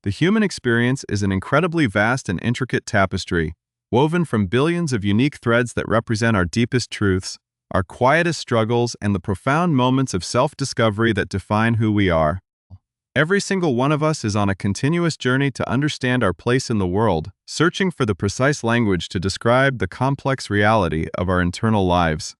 The human experience is an incredibly vast and intricate tapestry, woven from billions of unique threads that represent our deepest truths, our quietest struggles, and the profound moments of self-discovery that define who we are. Every single one of us is on a continuous journey to understand our place in the world, searching for the precise language to describe the complex reality of our internal lives.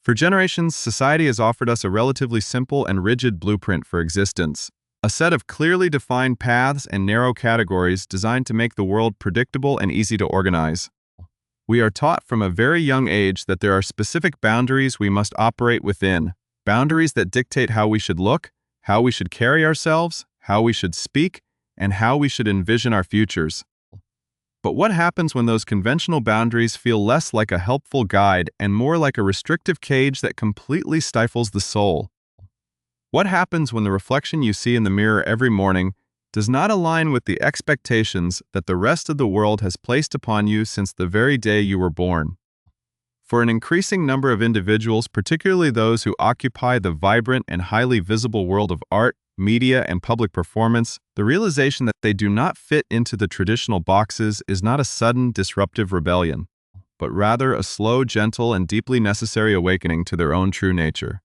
For generations, society has offered us a relatively simple and rigid blueprint for existence, a set of clearly defined paths and narrow categories designed to make the world predictable and easy to organize. We are taught from a very young age that there are specific boundaries we must operate within, boundaries that dictate how we should look, how we should carry ourselves, how we should speak, and how we should envision our futures. But what happens when those conventional boundaries feel less like a helpful guide and more like a restrictive cage that completely stifles the soul? What happens when the reflection you see in the mirror every morning does not align with the expectations that the rest of the world has placed upon you since the very day you were born? For an increasing number of individuals, particularly those who occupy the vibrant and highly visible world of art, media, and public performance, the realization that they do not fit into the traditional boxes is not a sudden, disruptive rebellion, but rather a slow, gentle, and deeply necessary awakening to their own true nature.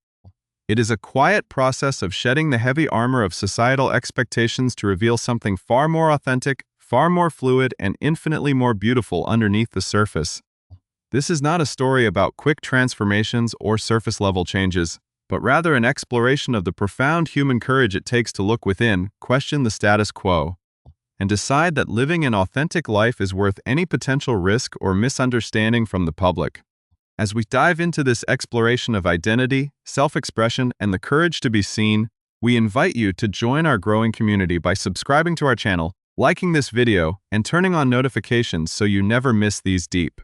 It is a quiet process of shedding the heavy armor of societal expectations to reveal something far more authentic, far more fluid, and infinitely more beautiful underneath the surface. This is not a story about quick transformations or surface-level changes, but rather an exploration of the profound human courage it takes to look within, question the status quo, and decide that living an authentic life is worth any potential risk or misunderstanding from the public. As we dive into this exploration of identity, self-expression, and the courage to be seen, we invite you to join our growing community by subscribing to our channel, liking this video, and turning on notifications so you never miss these deep,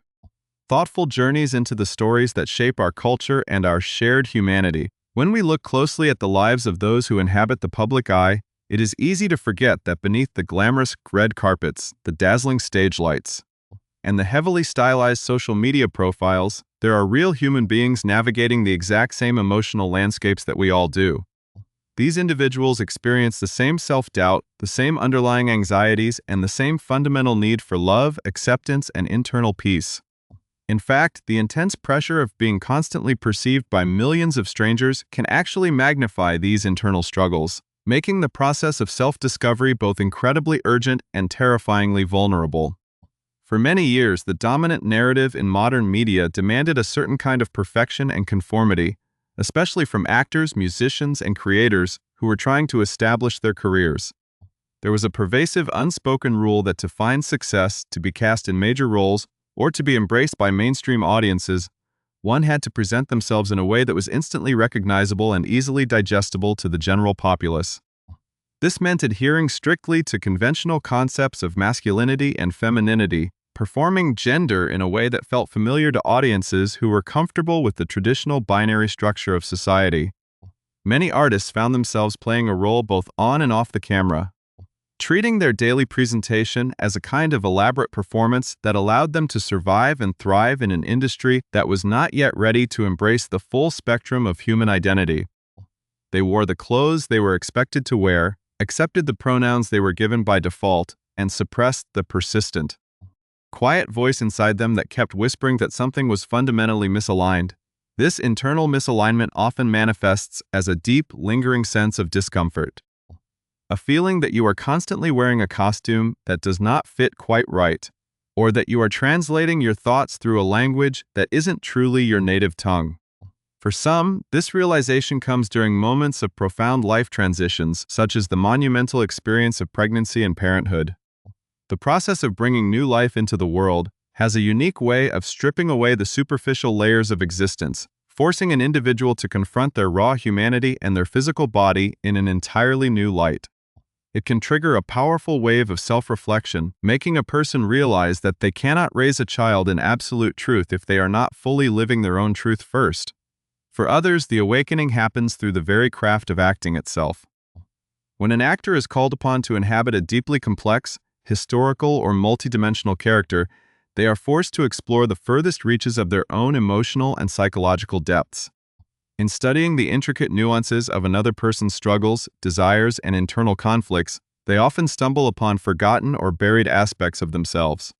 thoughtful journeys into the stories that shape our culture and our shared humanity. When we look closely at the lives of those who inhabit the public eye, it is easy to forget that beneath the glamorous red carpets, the dazzling stage lights, and the heavily stylized social media profiles, there are real human beings navigating the exact same emotional landscapes that we all do. These individuals experience the same self-doubt, the same underlying anxieties, and the same fundamental need for love, acceptance, and internal peace. In fact, the intense pressure of being constantly perceived by millions of strangers can actually magnify these internal struggles, making the process of self-discovery both incredibly urgent and terrifyingly vulnerable. For many years, the dominant narrative in modern media demanded a certain kind of perfection and conformity, especially from actors, musicians, and creators who were trying to establish their careers. There was a pervasive unspoken rule that to find success, to be cast in major roles, or to be embraced by mainstream audiences, one had to present themselves in a way that was instantly recognizable and easily digestible to the general populace. This meant adhering strictly to conventional concepts of masculinity and femininity, performing gender in a way that felt familiar to audiences who were comfortable with the traditional binary structure of society. Many artists found themselves playing a role both on and off the camera, treating their daily presentation as a kind of elaborate performance that allowed them to survive and thrive in an industry that was not yet ready to embrace the full spectrum of human identity. They wore the clothes they were expected to wear, accepted the pronouns they were given by default, and suppressed the persistent, quiet voice inside them that kept whispering that something was fundamentally misaligned. This internal misalignment often manifests as a deep, lingering sense of discomfort. A feeling that you are constantly wearing a costume that does not fit quite right, or that you are translating your thoughts through a language that isn't truly your native tongue. For some, this realization comes during moments of profound life transitions, such as the monumental experience of pregnancy and parenthood. The process of bringing new life into the world has a unique way of stripping away the superficial layers of existence, forcing an individual to confront their raw humanity and their physical body in an entirely new light. It can trigger a powerful wave of self-reflection, making a person realize that they cannot raise a child in absolute truth if they are not fully living their own truth first. For others, the awakening happens through the very craft of acting itself. When an actor is called upon to inhabit a deeply complex, historical, or multidimensional character, they are forced to explore the furthest reaches of their own emotional and psychological depths. In studying the intricate nuances of another person's struggles, desires, and internal conflicts, They often stumble upon forgotten or buried aspects of themselves.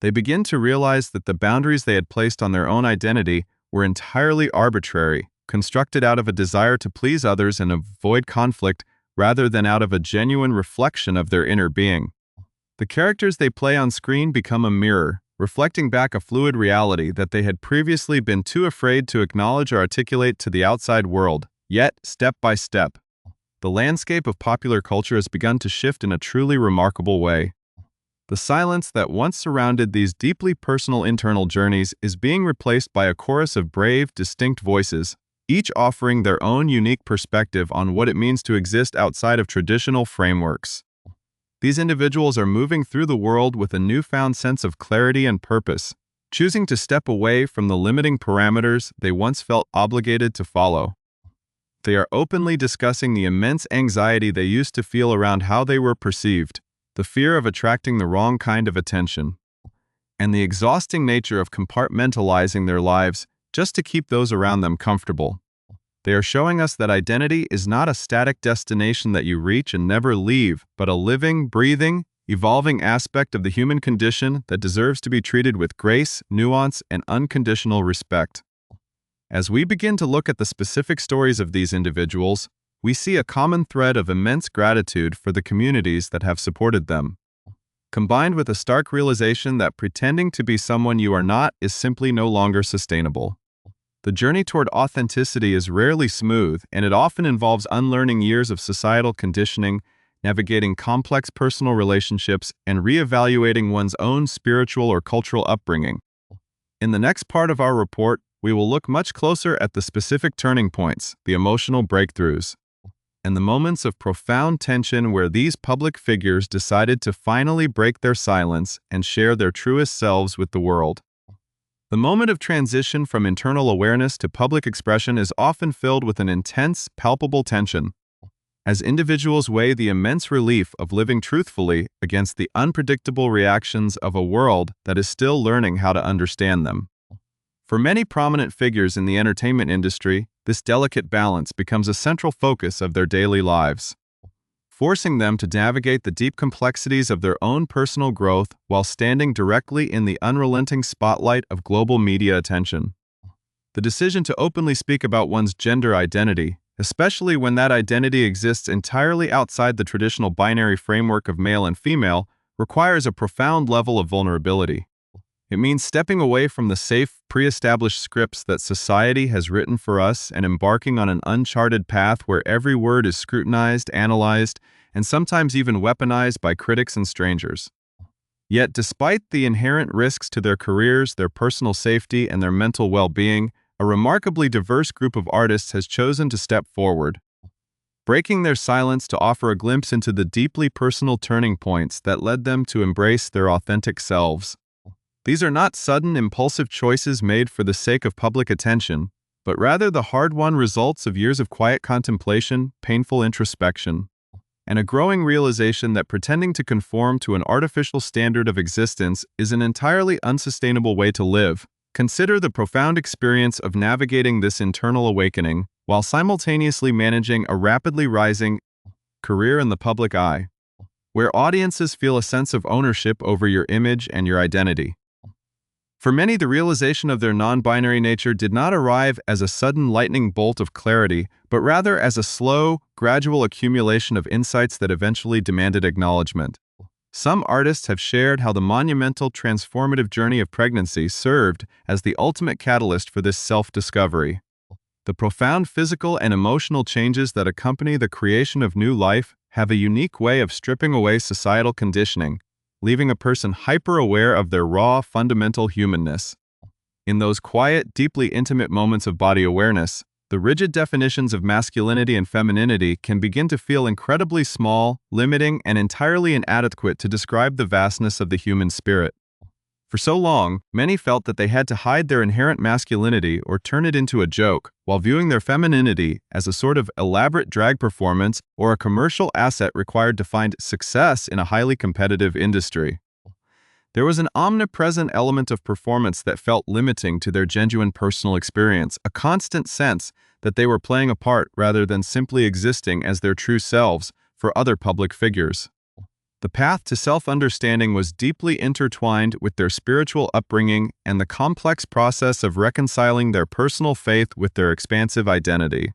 They begin to realize that the boundaries they had placed on their own identity were entirely arbitrary, constructed out of a desire to please others and avoid conflict rather than out of a genuine reflection of their inner being. The characters they play on screen become a mirror, reflecting back a fluid reality that they had previously been too afraid to acknowledge or articulate to the outside world. Yet, step by step, the landscape of popular culture has begun to shift in a truly remarkable way. The silence that once surrounded these deeply personal internal journeys is being replaced by a chorus of brave, distinct voices, each offering their own unique perspective on what it means to exist outside of traditional frameworks. These individuals are moving through the world with a newfound sense of clarity and purpose, choosing to step away from the limiting parameters they once felt obligated to follow. They are openly discussing the immense anxiety they used to feel around how they were perceived, the fear of attracting the wrong kind of attention, and the exhausting nature of compartmentalizing their lives just to keep those around them comfortable. They are showing us that identity is not a static destination that you reach and never leave, but a living, breathing, evolving aspect of the human condition that deserves to be treated with grace, nuance, and unconditional respect. As we begin to look at the specific stories of these individuals, we see a common thread of immense gratitude for the communities that have supported them, combined with a stark realization that pretending to be someone you are not is simply no longer sustainable. The journey toward authenticity is rarely smooth, and it often involves unlearning years of societal conditioning, navigating complex personal relationships, and reevaluating one's own spiritual or cultural upbringing. In the next part of our report, we will look much closer at the specific turning points, the emotional breakthroughs, and the moments of profound tension where these public figures decided to finally break their silence and share their truest selves with the world. The moment of transition from internal awareness to public expression is often filled with an intense, palpable tension, as individuals weigh the immense relief of living truthfully against the unpredictable reactions of a world that is still learning how to understand them. For many prominent figures in the entertainment industry, this delicate balance becomes a central focus of their daily lives, forcing them to navigate the deep complexities of their own personal growth while standing directly in the unrelenting spotlight of global media attention. The decision to openly speak about one's gender identity, especially when that identity exists entirely outside the traditional binary framework of male and female, requires a profound level of vulnerability. It means stepping away from the safe, pre-established scripts that society has written for us and embarking on an uncharted path where every word is scrutinized, analyzed, and sometimes even weaponized by critics and strangers. Yet, despite the inherent risks to their careers, their personal safety, and their mental well-being, a remarkably diverse group of artists has chosen to step forward, breaking their silence to offer a glimpse into the deeply personal turning points that led them to embrace their authentic selves. These are not sudden, impulsive choices made for the sake of public attention, but rather the hard-won results of years of quiet contemplation, painful introspection, and a growing realization that pretending to conform to an artificial standard of existence is an entirely unsustainable way to live. Consider the profound experience of navigating this internal awakening while simultaneously managing a rapidly rising career in the public eye, where audiences feel a sense of ownership over your image and your identity. For many, the realization of their non-binary nature did not arrive as a sudden lightning bolt of clarity, but rather as a slow, gradual accumulation of insights that eventually demanded acknowledgement. Some artists have shared how the monumental, transformative journey of pregnancy served as the ultimate catalyst for this self-discovery. The profound physical and emotional changes that accompany the creation of new life have a unique way of stripping away societal conditioning, leaving a person hyper-aware of their raw, fundamental humanness. In those quiet, deeply intimate moments of body awareness, the rigid definitions of masculinity and femininity can begin to feel incredibly small, limiting, and entirely inadequate to describe the vastness of the human spirit. For so long, many felt that they had to hide their inherent masculinity or turn it into a joke, while viewing their femininity as a sort of elaborate drag performance or a commercial asset required to find success in a highly competitive industry. There was an omnipresent element of performance that felt limiting to their genuine personal experience, a constant sense that they were playing a part rather than simply existing as their true selves, for other public figures. The path to self-understanding was deeply intertwined with their spiritual upbringing and the complex process of reconciling their personal faith with their expansive identity.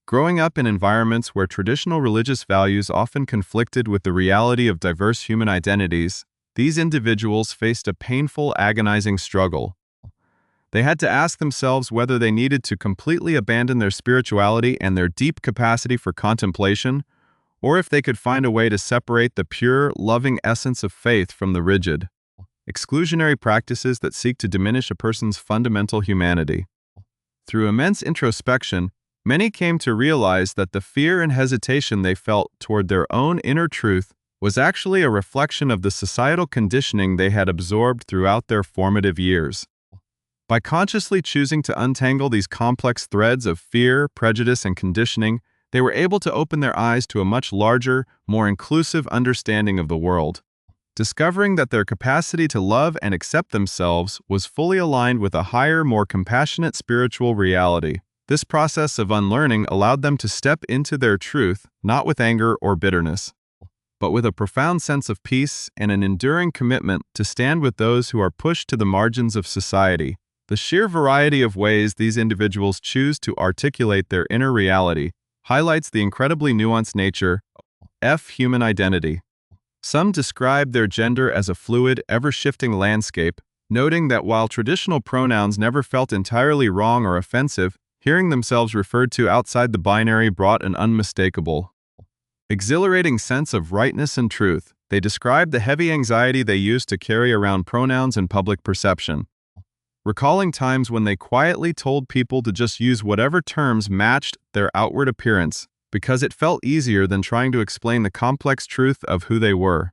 Growing up in environments where traditional religious values often conflicted with the reality of diverse human identities, these individuals faced a painful, agonizing struggle. They had to ask themselves whether they needed to completely abandon their spirituality and their deep capacity for contemplation, or if they could find a way to separate the pure, loving essence of faith from the rigid, exclusionary practices that seek to diminish a person's fundamental humanity. Through immense introspection, many came to realize that the fear and hesitation they felt toward their own inner truth was actually a reflection of the societal conditioning they had absorbed throughout their formative years. By consciously choosing to untangle these complex threads of fear, prejudice, and conditioning, they were able to open their eyes to a much larger, more inclusive understanding of the world. Discovering that their capacity to love and accept themselves was fully aligned with a higher, more compassionate spiritual reality. This process of unlearning allowed them to step into their truth, not with anger or bitterness, but with a profound sense of peace and an enduring commitment to stand with those who are pushed to the margins of society. The sheer variety of ways these individuals choose to articulate their inner reality highlights the incredibly nuanced nature of human identity. Some describe their gender as a fluid, ever-shifting landscape, noting that while traditional pronouns never felt entirely wrong or offensive, hearing themselves referred to outside the binary brought an unmistakable, exhilarating sense of rightness and truth. They describe the heavy anxiety they used to carry around pronouns in public perception, recalling times when they quietly told people to just use whatever terms matched their outward appearance, because it felt easier than trying to explain the complex truth of who they were.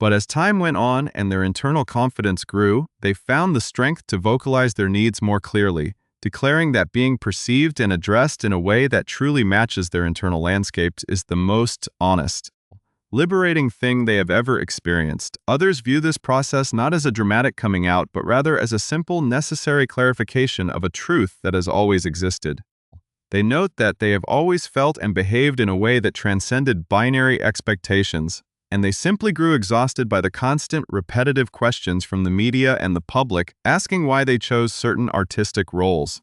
But as time went on and their internal confidence grew, they found the strength to vocalize their needs more clearly, declaring that being perceived and addressed in a way that truly matches their internal landscape is the most honest, liberating thing they have ever experienced. Others view this process not as a dramatic coming out, but rather as a simple, necessary clarification of a truth that has always existed. They note that they have always felt and behaved in a way that transcended binary expectations, and they simply grew exhausted by the constant, repetitive questions from the media and the public asking why they chose certain artistic roles,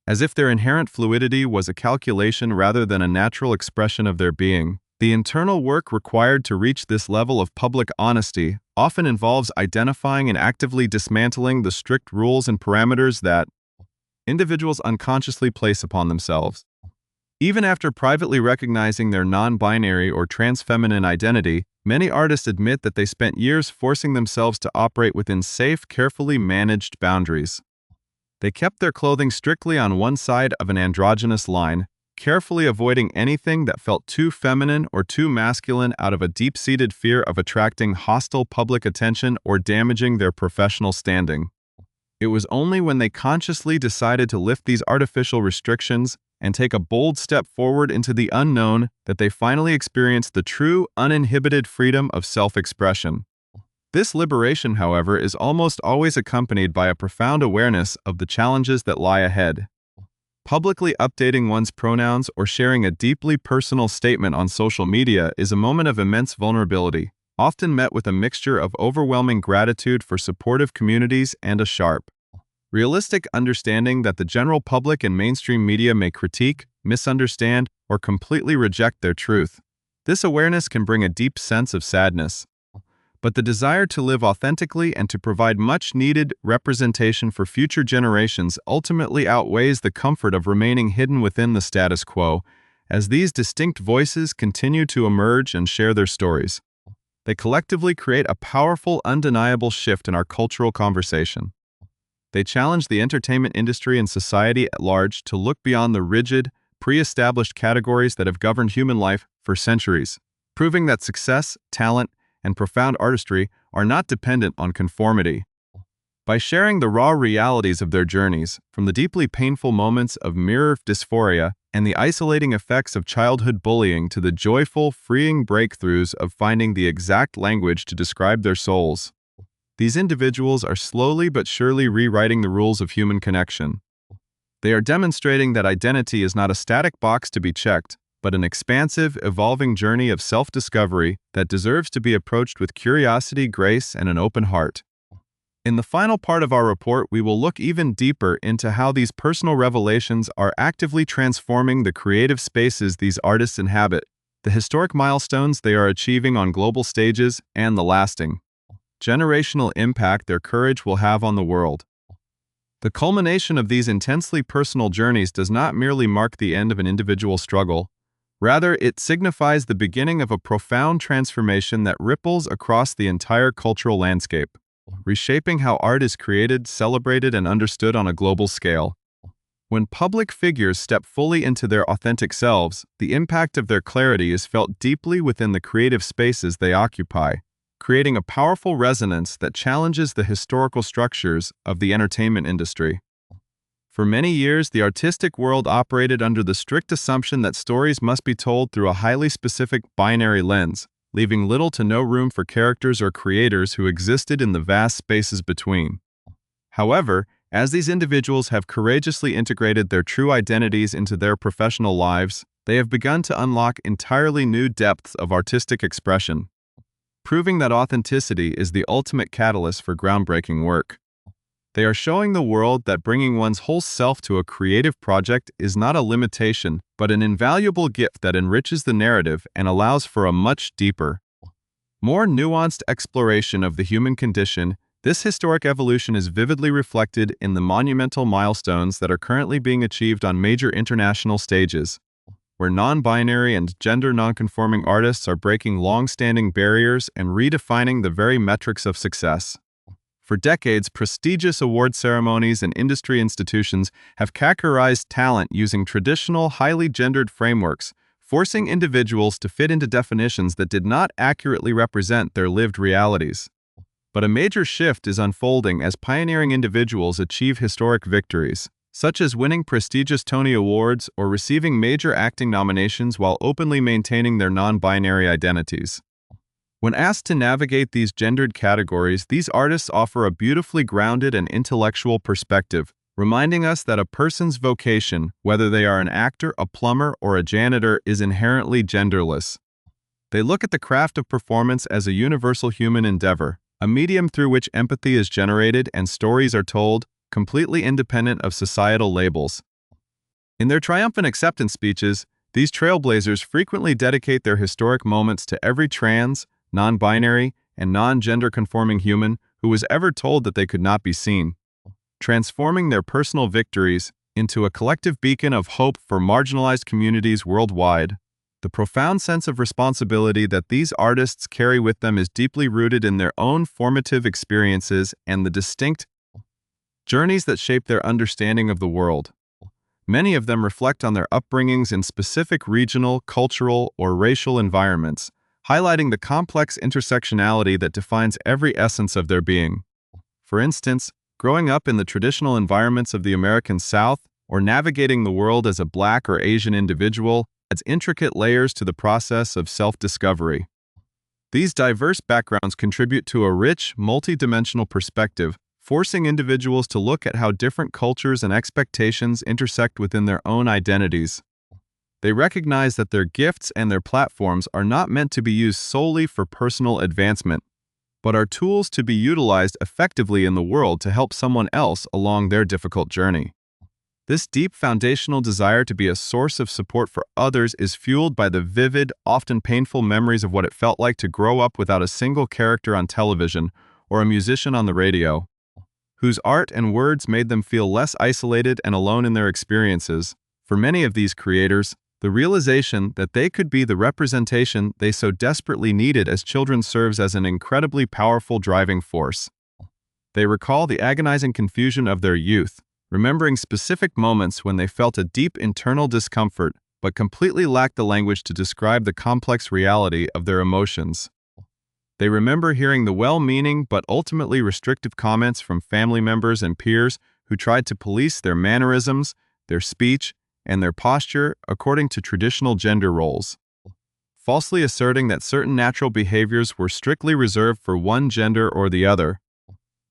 as if their inherent fluidity was a calculation rather than a natural expression of their being. The internal work required to reach this level of public honesty often involves identifying and actively dismantling the strict rules and parameters that individuals unconsciously place upon themselves. Even after privately recognizing their non-binary or trans-feminine identity, many artists admit that they spent years forcing themselves to operate within safe, carefully managed boundaries. They kept their clothing strictly on one side of an androgynous line, carefully avoiding anything that felt too feminine or too masculine out of a deep-seated fear of attracting hostile public attention or damaging their professional standing. It was only when they consciously decided to lift these artificial restrictions and take a bold step forward into the unknown that they finally experienced the true, uninhibited freedom of self-expression. This liberation, however, is almost always accompanied by a profound awareness of the challenges that lie ahead. Publicly updating one's pronouns or sharing a deeply personal statement on social media is a moment of immense vulnerability, often met with a mixture of overwhelming gratitude for supportive communities and a sharp, realistic understanding that the general public and mainstream media may critique, misunderstand, or completely reject their truth. This awareness can bring a deep sense of sadness, but the desire to live authentically and to provide much-needed representation for future generations ultimately outweighs the comfort of remaining hidden within the status quo, as these distinct voices continue to emerge and share their stories. They collectively create a powerful, undeniable shift in our cultural conversation. They challenge the entertainment industry and society at large to look beyond the rigid, pre-established categories that have governed human life for centuries, proving that success, talent, and profound artistry are not dependent on conformity. By sharing the raw realities of their journeys, from the deeply painful moments of mirror dysphoria and the isolating effects of childhood bullying to the joyful, freeing breakthroughs of finding the exact language to describe their souls, these individuals are slowly but surely rewriting the rules of human connection. They are demonstrating that identity is not a static box to be checked, but an expansive, evolving journey of self-discovery that deserves to be approached with curiosity, grace, and an open heart. In the final part of our report, we will look even deeper into how these personal revelations are actively transforming the creative spaces these artists inhabit, the historic milestones they are achieving on global stages, and the lasting, generational impact their courage will have on the world. The culmination of these intensely personal journeys does not merely mark the end of an individual struggle. Rather, it signifies the beginning of a profound transformation that ripples across the entire cultural landscape, reshaping how art is created, celebrated, and understood on a global scale. When public figures step fully into their authentic selves, the impact of their clarity is felt deeply within the creative spaces they occupy, creating a powerful resonance that challenges the historical structures of the entertainment industry. For many years, the artistic world operated under the strict assumption that stories must be told through a highly specific binary lens, leaving little to no room for characters or creators who existed in the vast spaces between. However, as these individuals have courageously integrated their true identities into their professional lives, they have begun to unlock entirely new depths of artistic expression, proving that authenticity is the ultimate catalyst for groundbreaking work. They are showing the world that bringing one's whole self to a creative project is not a limitation, but an invaluable gift that enriches the narrative and allows for a much deeper, more nuanced exploration of the human condition. This historic evolution is vividly reflected in the monumental milestones that are currently being achieved on major international stages, where non-binary and gender non-conforming artists are breaking long-standing barriers and redefining the very metrics of success. For decades, prestigious award ceremonies and industry institutions have categorized talent using traditional, highly gendered frameworks, forcing individuals to fit into definitions that did not accurately represent their lived realities. But a major shift is unfolding as pioneering individuals achieve historic victories, such as winning prestigious Tony Awards or receiving major acting nominations while openly maintaining their non-binary identities. When asked to navigate these gendered categories, these artists offer a beautifully grounded and intellectual perspective, reminding us that a person's vocation, whether they are an actor, a plumber, or a janitor, is inherently genderless. They look at the craft of performance as a universal human endeavor, a medium through which empathy is generated and stories are told, completely independent of societal labels. In their triumphant acceptance speeches, these trailblazers frequently dedicate their historic moments to every trans, non-binary, and non-gender-conforming human who was ever told that they could not be seen, transforming their personal victories into a collective beacon of hope for marginalized communities worldwide. The profound sense of responsibility that these artists carry with them is deeply rooted in their own formative experiences and the distinct journeys that shape their understanding of the world. Many of them reflect on their upbringings in specific regional, cultural, or racial environments, highlighting the complex intersectionality that defines every essence of their being. For instance, growing up in the traditional environments of the American South or navigating the world as a Black or Asian individual adds intricate layers to the process of self-discovery. These diverse backgrounds contribute to a rich, multidimensional perspective, forcing individuals to look at how different cultures and expectations intersect within their own identities. They recognize that their gifts and their platforms are not meant to be used solely for personal advancement, but are tools to be utilized effectively in the world to help someone else along their difficult journey. This deep foundational desire to be a source of support for others is fueled by the vivid, often painful memories of what it felt like to grow up without a single character on television or a musician on the radio, whose art and words made them feel less isolated and alone in their experiences. For many of these creators, the realization that they could be the representation they so desperately needed as children serves as an incredibly powerful driving force. They recall the agonizing confusion of their youth, remembering specific moments when they felt a deep internal discomfort but completely lacked the language to describe the complex reality of their emotions. They remember hearing the well-meaning but ultimately restrictive comments from family members and peers who tried to police their mannerisms, their speech, and their posture according to traditional gender roles, falsely asserting that certain natural behaviors were strictly reserved for one gender or the other.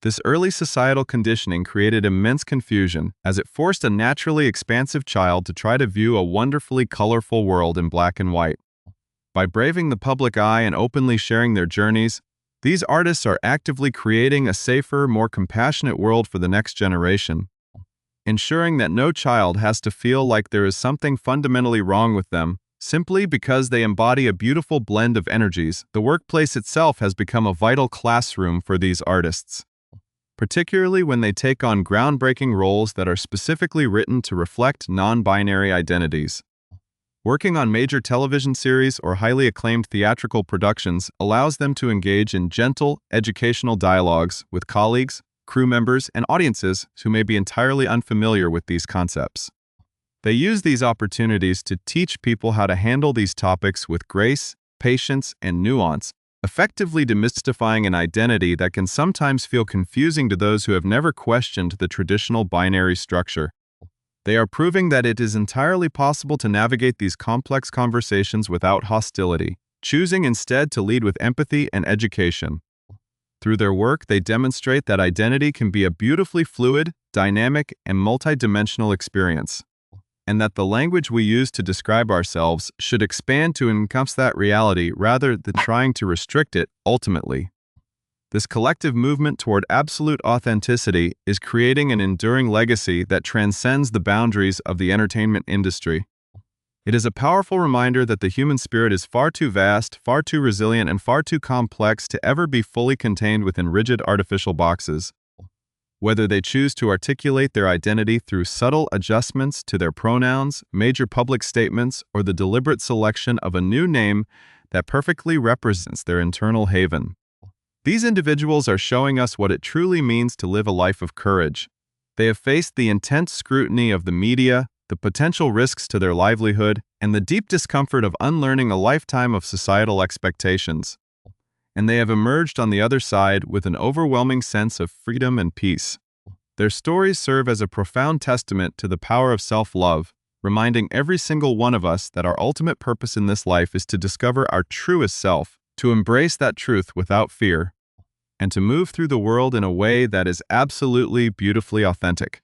This early societal conditioning created immense confusion, as it forced a naturally expansive child to try to view a wonderfully colorful world in black and white. By braving the public eye and openly sharing their journeys, these artists are actively creating a safer, more compassionate world for the next generation, ensuring that no child has to feel like there is something fundamentally wrong with them, simply because they embody a beautiful blend of energies. The workplace itself has become a vital classroom for these artists, particularly when they take on groundbreaking roles that are specifically written to reflect non-binary identities. Working on major television series or highly acclaimed theatrical productions allows them to engage in gentle, educational dialogues with colleagues, crew members, and audiences who may be entirely unfamiliar with these concepts. They use these opportunities to teach people how to handle these topics with grace, patience, and nuance, effectively demystifying an identity that can sometimes feel confusing to those who have never questioned the traditional binary structure. They are proving that it is entirely possible to navigate these complex conversations without hostility, choosing instead to lead with empathy and education. Through their work, they demonstrate that identity can be a beautifully fluid, dynamic, and multidimensional experience, and that the language we use to describe ourselves should expand to encompass that reality rather than trying to restrict it ultimately. This collective movement toward absolute authenticity is creating an enduring legacy that transcends the boundaries of the entertainment industry. It is a powerful reminder that the human spirit is far too vast, far too resilient, and far too complex to ever be fully contained within rigid artificial boxes. Whether they choose to articulate their identity through subtle adjustments to their pronouns, major public statements, or the deliberate selection of a new name that perfectly represents their internal haven. These individuals are showing us what it truly means to live a life of courage. They have faced the intense scrutiny of the media, the potential risks to their livelihood, and the deep discomfort of unlearning a lifetime of societal expectations. And they have emerged on the other side with an overwhelming sense of freedom and peace. Their stories serve as a profound testament to the power of self-love, reminding every single one of us that our ultimate purpose in this life is to discover our truest self, to embrace that truth without fear, and to move through the world in a way that is absolutely beautifully authentic.